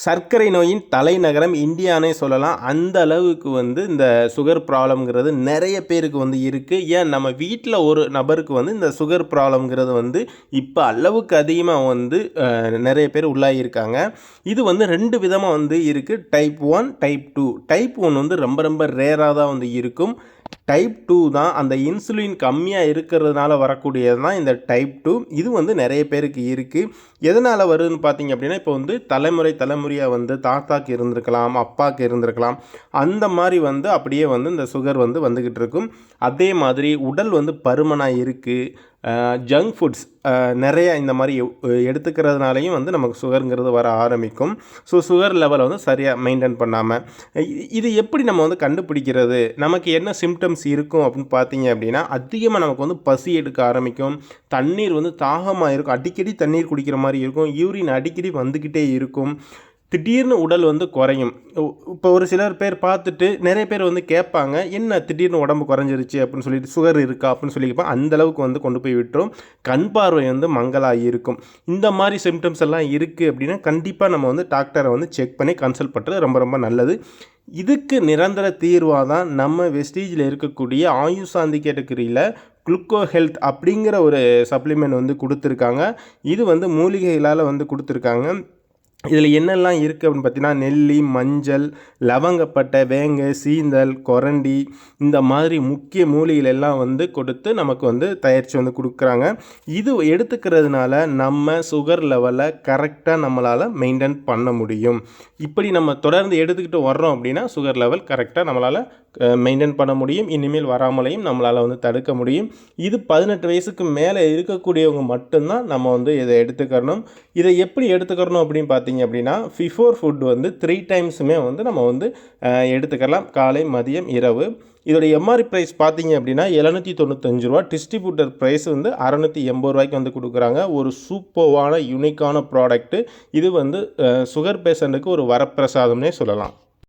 சர்க்கரை நோயின் தலைநகரம் இந்தியானே சொல்லலாம். அந்த அளவுக்கு இந்த சுகர் ப்ராப்ளம்ங்கிறது நிறைய பேருக்கு இருக்குது. ஏன் நம்ம வீட்டில் ஒரு நபருக்கு இந்த சுகர் ப்ராப்ளம்ங்கிறது இப்போ அளவுக்கு அதிகமாக நிறைய பேர் உள்ளாகியிருக்காங்க. இது 2 விதமாக இருக்குது. Type 1, type 2. டைப் 1 ரொம்ப ரொம்ப ரேராக தான் இருக்கும். டைப் 2 தான் அந்த இன்சுலின் கம்மியாக இருக்கிறதுனால வரக்கூடியது தான் இந்த டைப் 2. இது நிறைய பேருக்கு இருக்குது. எதனால் வருதுன்னு பார்த்தீங்க அப்படின்னா, இப்போ தலைமுறையாக தாத்தாக்கு இருந்திருக்கலாம், அப்பாவுக்கு இருந்திருக்கலாம். அந்த மாதிரி அப்படியே இந்த சுகர் வந்துக்கிட்டு இருக்கும். அதே மாதிரி உடல் பருமனாக இருக்குது. ஜங்க் ஃபுட்ஸ் நிறைய இந்த மாதிரி எடுத்துக்கிறதுனாலையும் நமக்கு சுகருங்கிறது வர ஆரம்பிக்கும். ஸோ சுகர் லெவலை சரியாக மெயின்டைன் பண்ணாமல் இது எப்படி நம்ம கண்டுபிடிக்கிறது, நமக்கு என்ன சிம்டம்ஸ் இருக்கும் அப்படின்னு பார்த்தீங்க அப்படின்னா, அதிகமாக நமக்கு பசி எடுக்க ஆரம்பிக்கும், தண்ணீர் தாகமாக இருக்கும், அடிக்கடி தண்ணீர் குடிக்கிற மாதிரி இருக்கும், யூரின் அடிக்கடி வந்துக்கிட்டே இருக்கும், திடீர்னு உடல் குறையும். இப்போ ஒரு சிலர் பேர் பார்த்துட்டு நிறைய பேர் கேட்பாங்க, என்ன திடீர்னு உடம்பு குறைஞ்சிருச்சு அப்படின்னு சொல்லிட்டு, சுகர் இருக்கா அப்படின்னு சொல்லி கேட்பாங்க. அந்தளவுக்கு கொண்டு போய் விட்டுரும். கண் பார்வை மங்கலாக இருக்கும். இந்த மாதிரி சிம்டம்ஸ் எல்லாம் இருக்குது அப்படின்னா கண்டிப்பாக நம்ம டாக்டரை செக் பண்ணி கன்சல்ட் பண்ணுறது ரொம்ப ரொம்ப நல்லது. இதுக்கு நிரந்தர தீர்வாக தான் நம்ம வெஸ்டீஜில் இருக்கக்கூடிய ஆயுஷாந்தி கேட்டகரியில் குளுக்கோ ஹெல்த் அப்படிங்கிற ஒரு சப்ளிமெண்ட் கொடுத்துருக்காங்க. இது மூலிகைகளால் கொடுத்துருக்காங்க. இதில் என்னெல்லாம் இருக்குது அப்படின்னு பார்த்தீங்கன்னா, நெல்லி, மஞ்சள், லவங்கப்பட்டை, வேங்கை, சீந்தல், கொரண்டி, இந்த மாதிரி முக்கிய மூலிகைகள் எல்லாம் கொடுத்து நமக்கு தயாரித்து கொடுக்குறாங்க. இது எடுத்துக்கிறதுனால நம்ம சுகர் லெவலை கரெக்டாக நம்மளால் மெயின்டைன் பண்ண முடியும். இப்படி நம்ம தொடர்ந்து எடுத்துக்கிட்டு வர்றோம் அப்படின்னா சுகர் லெவல் கரெக்டாக நம்மளால் மெயின்டைன் பண்ண முடியும். இனிமேல் வராமலையும் நம்மளால் தடுக்க முடியும். இது 18 வயசுக்கு மேலே இருக்கக்கூடியவங்க மட்டும்தான் நம்ம இதை எடுத்துக்கணும். இதை எப்படி எடுத்துக்கணும் அப்படின்னு பார்த்தீங்க அப்படின்னா, பிஃபோர் ஃபுட் 3 டைம்ஸுமே நம்ம எடுத்துக்கலாம். காலை, மதியம், இரவு. இதோடைய எம்ஆர்பி ப்ரைஸ் பார்த்தீங்க அப்படின்னா ரூ. 795. டிஸ்ட்ரிபியூட்டர் ப்ரைஸ் ரூ. 680 கொடுக்குறாங்க. ஒரு சூப்பர்வான யூனிக்கான ப்ராடக்ட்டு. இது சுகர் பேஷண்ட்டுக்கு ஒரு வரப்பிரசாதம்னே சொல்லலாம்.